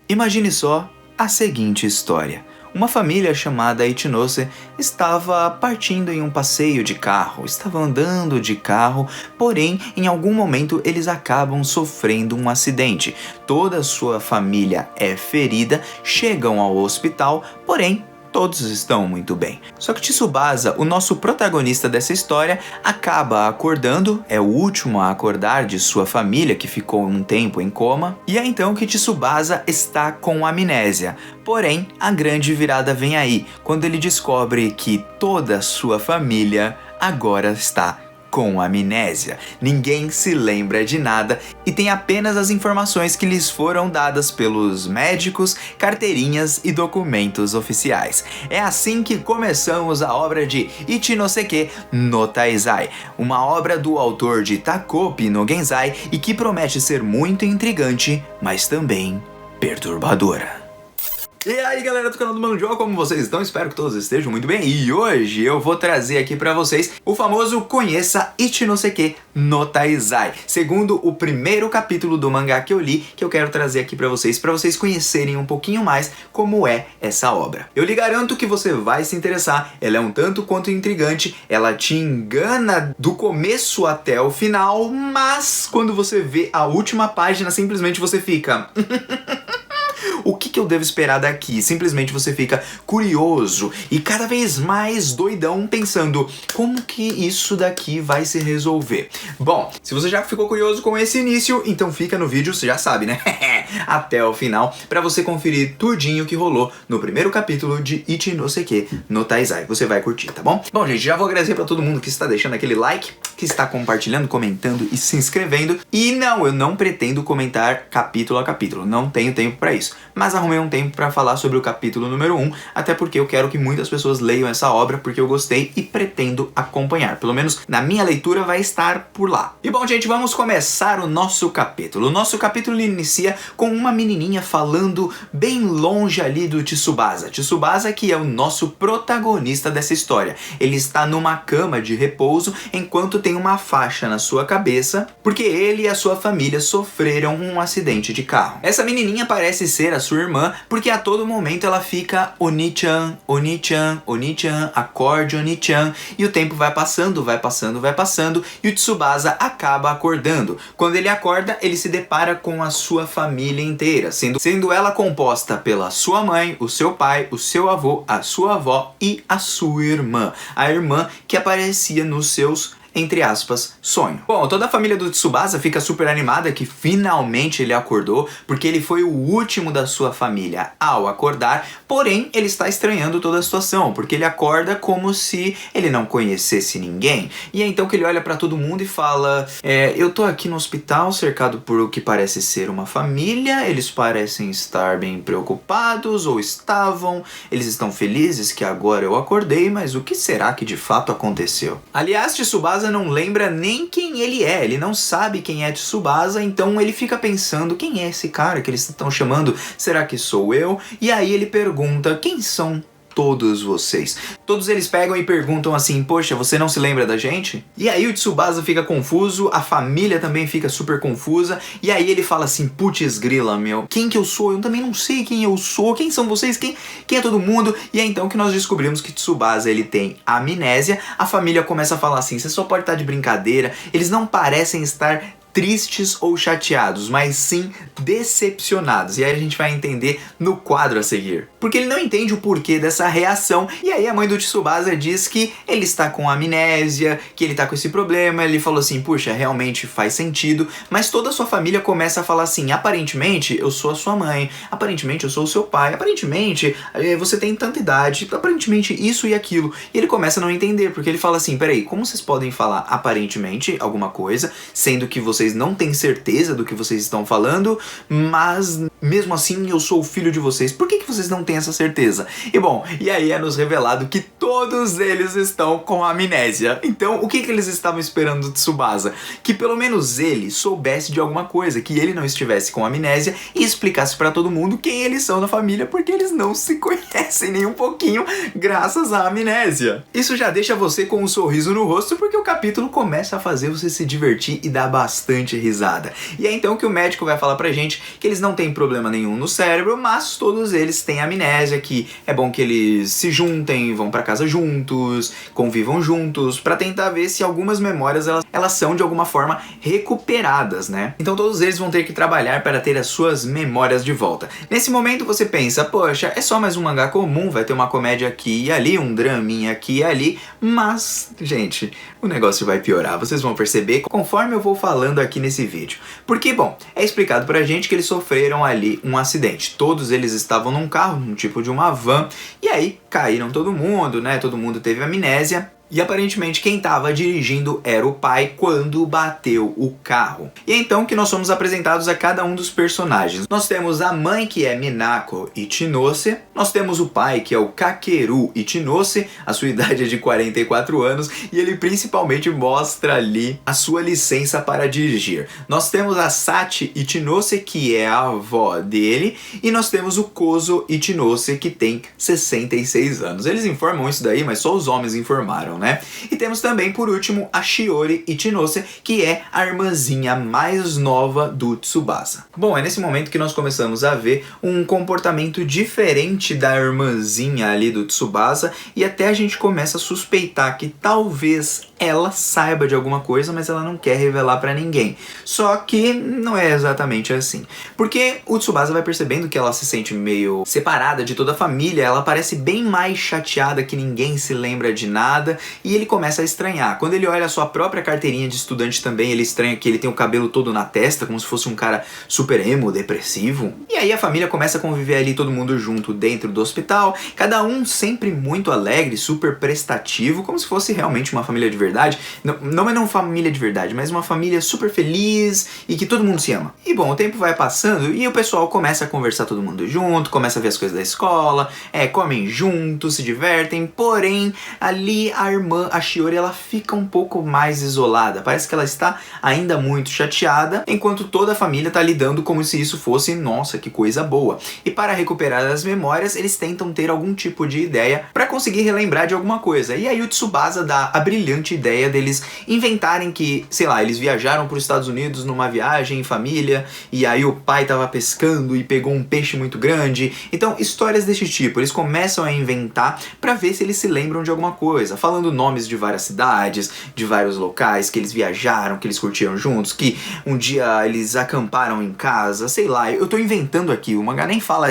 Imagine só a seguinte história. Uma família chamada Ichinose estava partindo em um passeio de carro, estava andando de carro, porém, em algum momento eles acabam sofrendo um acidente. Toda a sua família é ferida, chegam ao hospital, porém, todos estão muito bem. Só que Tsubasa, o nosso protagonista dessa história, acaba acordando, é o último a acordar de sua família que ficou um tempo em coma, e é então que Tsubasa está com amnésia. Porém, a grande virada vem aí, quando ele descobre que toda a sua família agora está com amnésia. Ninguém se lembra de nada e tem apenas as informações que lhes foram dadas pelos médicos, carteirinhas e documentos oficiais. É assim que começamos a obra de Ichinoseki no Taizai, uma obra do autor de Takopi no Genzai e que promete ser muito intrigante, mas também perturbadora. E aí galera do canal do Manjo, como vocês estão? Espero que todos estejam muito bem. E hoje eu vou trazer aqui pra vocês o famoso Conheça Ichinoseki no Taizai, segundo o primeiro capítulo do mangá que eu li, que eu quero trazer aqui pra vocês conhecerem um pouquinho mais como é essa obra. Eu lhe garanto que você vai se interessar, ela é um tanto quanto intrigante, ela te engana do começo até o final, mas quando você vê a última página, simplesmente você fica... O que eu devo esperar daqui? Simplesmente você fica curioso e cada vez mais doidão pensando como que isso daqui vai se resolver. Bom, se você já ficou curioso com esse início, então fica no vídeo, você já sabe, né? Até o final, pra você conferir tudinho que rolou no primeiro capítulo de Ichinoseki no Taizai. Você vai curtir, tá bom? Bom, gente, já vou agradecer pra todo mundo que está deixando aquele like, que está compartilhando, comentando e se inscrevendo. E não, eu não pretendo comentar capítulo a capítulo, não tenho tempo pra isso. Mas arrumei um tempo pra falar sobre o capítulo número 1, até porque eu quero que muitas pessoas leiam essa obra, porque eu gostei e pretendo acompanhar. Pelo menos na minha leitura vai estar por lá. E bom, gente, vamos começar o nosso capítulo. O nosso capítulo inicia com uma menininha falando bem longe ali do Tsubasa. Tsubasa que é o nosso protagonista dessa história. Ele está numa cama de repouso enquanto tem uma faixa na sua cabeça, porque ele e a sua família sofreram um acidente de carro. Essa menininha parece ser a sua irmã, porque a todo momento ela fica Oni-chan, Oni-chan, Oni-chan, acorde Oni-chan, e o tempo vai passando, e o Tsubasa acaba acordando. Quando ele acorda, ele se depara com a sua família inteira, sendo ela composta pela sua mãe, o seu pai, o seu avô, a sua avó e a sua irmã. A irmã que aparecia nos seus, entre aspas, sonho. Bom, toda a família do Tsubasa fica super animada que finalmente ele acordou, porque ele foi o último da sua família ao acordar, porém ele está estranhando toda a situação, porque ele acorda como se ele não conhecesse ninguém. E é então que ele olha pra todo mundo e fala, eu tô aqui no hospital cercado por o que parece ser uma família, eles parecem estar bem preocupados, ou estavam, eles estão felizes que agora eu acordei, mas o que será que de fato aconteceu? Aliás, Tsubasa não lembra nem quem ele é, ele não sabe quem é Tsubasa, então ele fica pensando, quem é esse cara que eles estão chamando? Será que sou eu? E aí ele pergunta, quem são todos vocês? Todos eles pegam e perguntam assim, poxa, você não se lembra da gente? E aí o Tsubasa fica confuso, a família também fica super confusa, e aí ele fala assim, putz grila, meu, quem que eu sou? Eu também não sei quem eu sou, quem são vocês? Quem é todo mundo? E é então que nós descobrimos que Tsubasa, ele tem amnésia, a família começa a falar assim, você só pode estar de brincadeira, eles não parecem estar tristes ou chateados, mas sim decepcionados. E aí a gente vai entender no quadro a seguir. Porque ele não entende o porquê dessa reação. E aí a mãe do Tsubasa diz que ele está com amnésia, que ele está com esse problema. Ele falou assim, puxa, realmente faz sentido. Mas toda a sua família começa a falar assim, aparentemente eu sou a sua mãe, aparentemente eu sou o seu pai, aparentemente você tem tanta idade, aparentemente isso e aquilo. E ele começa a não entender, porque ele fala assim, peraí, como vocês podem falar aparentemente alguma coisa, sendo que vocês não têm certeza do que vocês estão falando, mas mesmo assim eu sou o filho de vocês. Por que vocês não têm essa certeza? E bom, e aí é nos revelado que todos eles estão com amnésia. Então, o que eles estavam esperando do Tsubasa? Que pelo menos ele soubesse de alguma coisa, que ele não estivesse com amnésia e explicasse pra todo mundo quem eles são na família, porque eles não se conhecem nem um pouquinho graças à amnésia. Isso já deixa você com um sorriso no rosto, porque o capítulo começa a fazer você se divertir e dar bastante risada. E é então que o médico vai falar pra gente que eles não têm problema problema nenhum no cérebro, mas todos eles têm amnésia, que é bom que eles se juntem, vão pra casa juntos, convivam juntos, pra tentar ver se algumas memórias elas são de alguma forma recuperadas, né? Então todos eles vão ter que trabalhar para ter as suas memórias de volta. Nesse momento você pensa, poxa, é só mais um mangá comum, vai ter uma comédia aqui e ali, um draminha aqui e ali, mas, gente, o negócio vai piorar, vocês vão perceber conforme eu vou falando aqui nesse vídeo. Porque, bom, é explicado pra gente que eles sofreram ali um acidente. Todos eles estavam num carro, num tipo de uma van, e aí caíram todo mundo, né? Todo mundo teve amnésia. E aparentemente quem estava dirigindo era o pai quando bateu o carro. E é então que nós somos apresentados a cada um dos personagens. Nós temos a mãe, que é Minako Ichinose. Nós temos o pai, que é o Kakeru Ichinose. A sua idade é de 44 anos. E ele principalmente mostra ali a sua licença para dirigir. Nós temos a Sachi Ichinose, que é a avó dele. E nós temos o Kozo Ichinose, que tem 66 anos. Eles informam isso daí, mas só os homens informaram, né? E temos também, por último, a Shiori Ichinose, que é a irmãzinha mais nova do Tsubasa. Bom, é nesse momento que nós começamos a ver um comportamento diferente da irmãzinha ali do Tsubasa, e até a gente começa a suspeitar que talvez ela saiba de alguma coisa, mas ela não quer revelar pra ninguém. Só que não é exatamente assim. Porque o Tsubasa vai percebendo que ela se sente meio separada de toda a família, ela parece bem mais chateada que ninguém se lembra de nada, e ele começa a estranhar. Quando ele olha a sua própria carteirinha de estudante também, ele estranha que ele tem o cabelo todo na testa, como se fosse um cara super emo, depressivo. E aí a família começa a conviver ali todo mundo junto dentro do hospital, cada um sempre muito alegre, super prestativo, como se fosse realmente uma família de verdade. Não é uma família de verdade, mas uma família super feliz e que todo mundo se ama. E bom, o tempo vai passando e o pessoal começa a conversar todo mundo junto, começa a ver as coisas da escola, comem juntos, se divertem, porém ali a irmã, a Shiori, ela fica um pouco mais isolada. Parece que ela está ainda muito chateada, enquanto toda a família está lidando como se isso fosse, nossa, que coisa boa. E para recuperar as memórias, eles tentam ter algum tipo de ideia para conseguir relembrar de alguma coisa. E aí o Tsubasa dá a brilhante ideia deles inventarem que, sei lá, eles viajaram para os Estados Unidos numa viagem em família, e aí o pai estava pescando e pegou um peixe muito grande. Então, histórias desse tipo, eles começam a inventar para ver se eles se lembram de alguma coisa, falando nomes de várias cidades, de vários locais que eles viajaram, que eles curtiram juntos, que um dia eles acamparam em casa, sei lá, eu tô inventando aqui, o mangá nem fala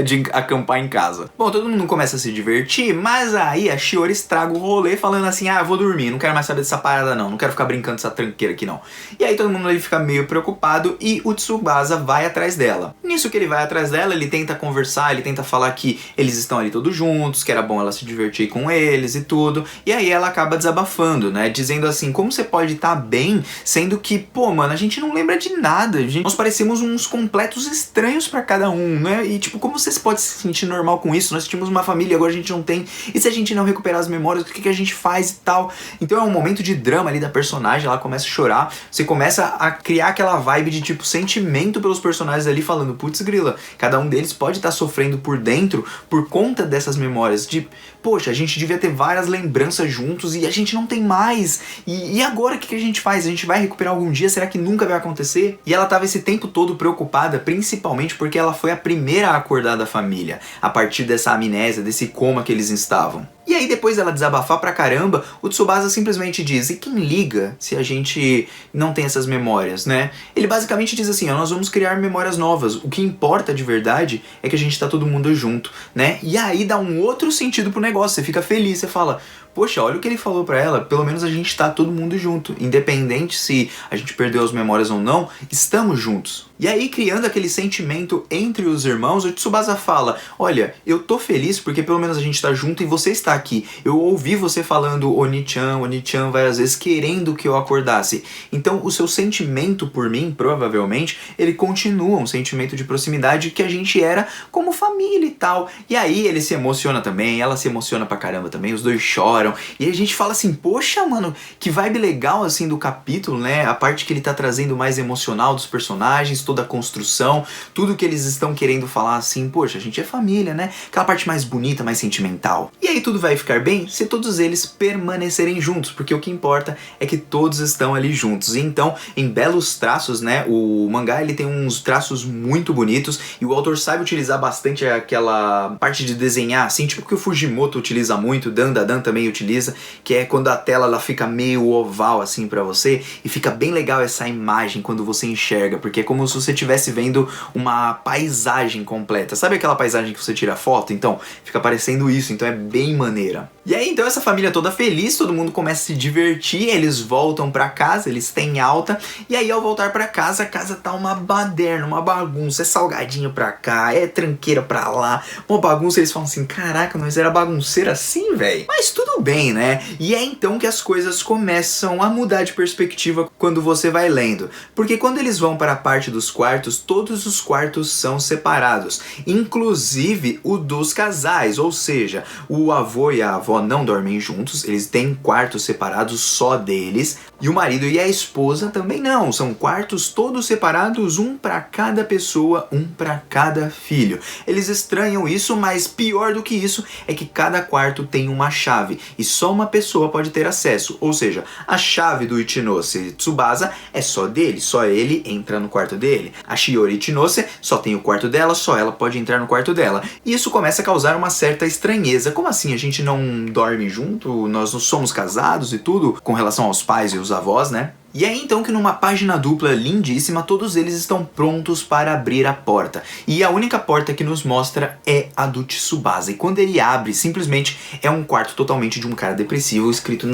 de acampar em casa. Bom, todo mundo começa a se divertir, mas aí a Shiori estraga o rolê falando assim, eu vou dormir, não quero mais saber dessa parada não quero ficar brincando dessa tranqueira aqui não. E aí todo mundo ali fica meio preocupado e o Tsubasa vai atrás dela. Nisso que ele vai atrás dela, ele tenta conversar, ele tenta falar que eles estão ali todos juntos, que era bom ela se divertir com eles e tudo, e aí ela acaba desabafando, né, dizendo assim, como você pode estar bem, sendo que, pô, mano, a gente não lembra de nada, nós parecemos uns completos estranhos pra cada um, né, e tipo, como você pode se sentir normal com isso? Nós tínhamos uma família, agora a gente não tem, e se a gente não recuperar as memórias, o que a gente faz e tal? Então é um momento de drama ali da personagem, ela começa a chorar, você começa a criar aquela vibe de tipo, sentimento pelos personagens ali, falando, putz grila, cada um deles pode estar sofrendo por dentro, por conta dessas memórias, de, poxa, a gente devia ter várias lembranças juntos e a gente não tem mais, e agora o que a gente faz? A gente vai recuperar algum dia? Será que nunca vai acontecer? E ela tava esse tempo todo preocupada, principalmente porque ela foi a primeira a acordar da família, a partir dessa amnésia, desse coma que eles estavam. E aí depois dela desabafar pra caramba, o Tsubasa simplesmente diz, e quem liga se a gente não tem essas memórias, né? Ele basicamente diz assim, nós vamos criar memórias novas, o que importa de verdade é que a gente tá todo mundo junto, né? E aí dá um outro sentido pro negócio, você fica feliz, você fala, poxa, olha o que ele falou pra ela, pelo menos a gente tá todo mundo junto, independente se a gente perdeu as memórias ou não, estamos juntos. E aí, criando aquele sentimento entre os irmãos, o Tsubasa fala, olha, eu tô feliz porque pelo menos a gente tá junto e você está aqui. Eu ouvi você falando Oni-chan várias vezes, querendo que eu acordasse. Então, o seu sentimento por mim, provavelmente, ele continua um sentimento de proximidade que a gente era como família e tal. E aí, ele se emociona também, ela se emociona pra caramba também, os dois choram, gostaram. E a gente fala assim, poxa, mano, que vibe legal, assim, do capítulo, né? A parte que ele tá trazendo mais emocional dos personagens, toda a construção, tudo que eles estão querendo falar, assim, poxa, a gente é família, né? Aquela parte mais bonita, mais sentimental. E aí tudo vai ficar bem se todos eles permanecerem juntos, porque o que importa é que todos estão ali juntos. E então, em belos traços, né? O mangá, ele tem uns traços muito bonitos e o autor sabe utilizar bastante aquela parte de desenhar, assim, tipo que o Fujimoto utiliza muito, Dandadan também utiliza, que é quando a tela ela fica meio oval, assim, pra você, e fica bem legal essa imagem quando você enxerga, porque é como se você estivesse vendo uma paisagem completa. Sabe aquela paisagem que você tira foto? Então, fica parecendo isso, então é bem maneira. E aí, então, essa família toda feliz, todo mundo começa a se divertir, eles voltam pra casa, eles têm alta, e aí ao voltar pra casa, a casa tá uma baderna, uma bagunça, é salgadinho pra cá, é tranqueira pra lá, uma bagunça, eles falam assim, caraca, nós era bagunceira assim, velho. Mas tudo bem, né? E é então que as coisas começam a mudar de perspectiva quando você vai lendo, porque quando eles vão para a parte dos quartos, todos os quartos são separados, inclusive o dos casais, ou seja, o avô e a avó não dormem juntos, eles têm quartos separados só deles, e o marido e a esposa também não, são quartos todos separados, um para cada pessoa, um para cada filho. Eles estranham isso, mas pior do que isso é que cada quarto tem uma chave e só uma pessoa pode ter acesso, ou seja, a chave do Ichinose Tsubasa é só dele, só ele entra no quarto dele. A Shiori Ichinose só tem o quarto dela, só ela pode entrar no quarto dela. E isso começa a causar uma certa estranheza. Como assim, a gente não dorme junto? Nós não somos casados e tudo? Com relação aos pais e os avós, né? E é então que numa página dupla lindíssima, todos eles estão prontos para abrir a porta. E a única porta que nos mostra é a do Tsubasa. E quando ele abre, simplesmente é um quarto totalmente de um cara depressivo, escrito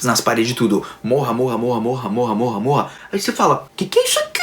nas paredes tudo, morra, morra, morra, morra, morra, morra, morra. Aí você fala, que é isso aqui?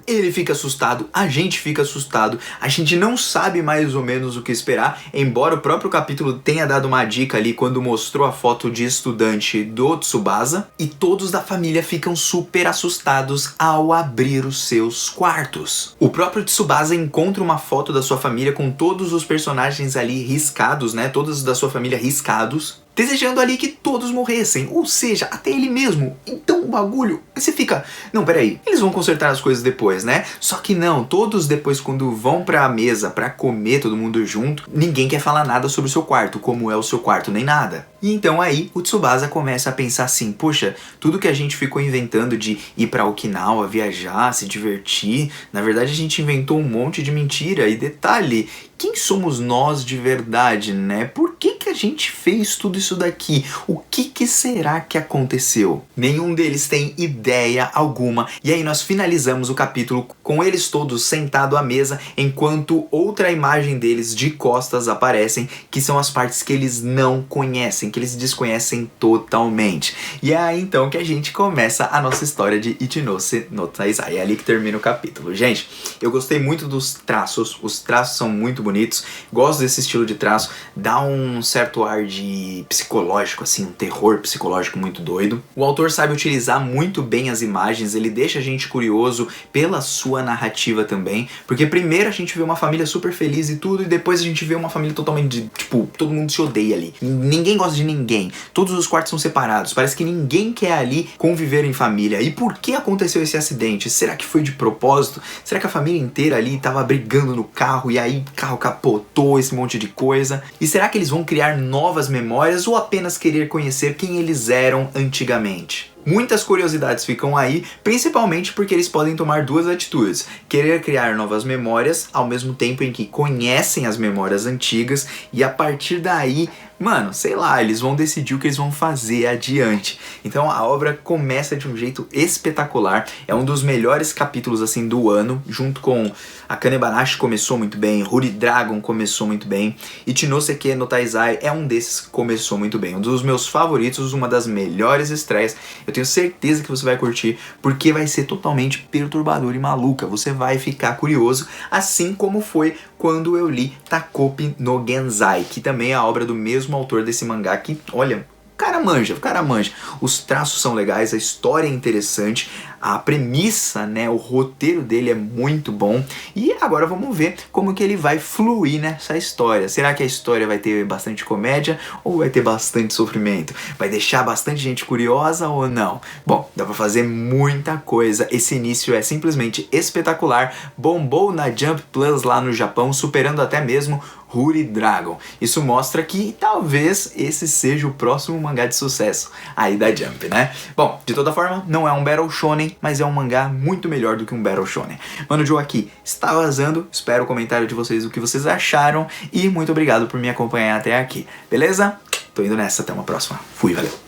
Ele fica assustado, a gente fica assustado, a gente não sabe mais ou menos o que esperar, embora o próprio capítulo tenha dado uma dica ali quando mostrou a foto de estudante do Tsubasa, e todos da família ficam super assustados ao abrir os seus quartos. O próprio Tsubasa encontra uma foto da sua família com todos os personagens ali riscados, né, todos da sua família riscados, desejando ali que todos morressem, ou seja, até ele mesmo. Então o bagulho, você fica, não, peraí, eles vão consertar as coisas depois, né? Só que não, todos depois quando vão pra mesa pra comer todo mundo junto, ninguém quer falar nada sobre o seu quarto, como é o seu quarto, nem nada. E então aí o Tsubasa começa a pensar assim, poxa, tudo que a gente ficou inventando de ir pra Okinawa, viajar, se divertir, na verdade a gente inventou um monte de mentira. E detalhe, quem somos nós de verdade, né? Por que a gente fez tudo isso daqui? O que será que aconteceu? Nenhum deles tem ideia alguma. E aí nós finalizamos o capítulo com eles todos sentados à mesa, enquanto outra imagem deles de costas aparecem, que são as partes que eles não conhecem, que eles desconhecem totalmente. E é aí então que a gente começa a nossa história de Ichinose no Taizai. É ali que termina o capítulo. Gente, eu gostei muito dos traços, os traços são muito bonitos, gosto desse estilo de traço, dá um certo ar de psicológico, assim, um terror psicológico muito doido. O autor sabe utilizar muito bem as imagens, ele deixa a gente curioso pela sua narrativa também, porque primeiro a gente vê uma família super feliz e tudo, e depois a gente vê uma família totalmente, tipo, todo mundo se odeia ali, ninguém gosta de ninguém, todos os quartos são separados, parece que ninguém quer ali conviver em família. E por que aconteceu esse acidente? Será que foi de propósito? Será que a família inteira ali tava brigando no carro e aí o carro capotou, esse monte de coisa? E será que eles vão criar novas memórias ou apenas querer conhecer quem eles eram antigamente? Muitas curiosidades ficam aí, principalmente porque eles podem tomar duas atitudes: querer criar novas memórias, ao mesmo tempo em que conhecem as memórias antigas, e a partir daí, mano, sei lá, eles vão decidir o que eles vão fazer adiante. Então a obra começa de um jeito espetacular, é um dos melhores capítulos assim do ano, junto com a Kanebanashi começou muito bem, Huri Dragon começou muito bem, Ichinose no Taizai é um desses que começou muito bem, um dos meus favoritos, uma das melhores estreias. Eu tenho certeza que você vai curtir, porque vai ser totalmente perturbador e maluca, você vai ficar curioso, assim como foi quando eu li Takopi no Genzai, que também é a obra do mesmo autor desse mangá, que, olha, o cara manja. Os traços são legais, a história é interessante, a premissa, né, o roteiro dele é muito bom. E agora vamos ver como que ele vai fluir nessa história. Será que a história vai ter bastante comédia ou vai ter bastante sofrimento? Vai deixar bastante gente curiosa ou não? Bom, dá pra fazer muita coisa. Esse início é simplesmente espetacular. Bombou na Jump Plus lá no Japão, superando até mesmo Huri Dragon. Isso mostra que talvez esse seja o próximo mangá de sucesso aí da Jump, né? Bom, de toda forma, não é um Battle Shonen, mas é um mangá muito melhor do que um Battle Shonen. Mano Joe aqui está vazando, espero o comentário de vocês, o que vocês acharam, e muito obrigado por me acompanhar até aqui, beleza? Tô indo nessa, até uma próxima. Fui, valeu!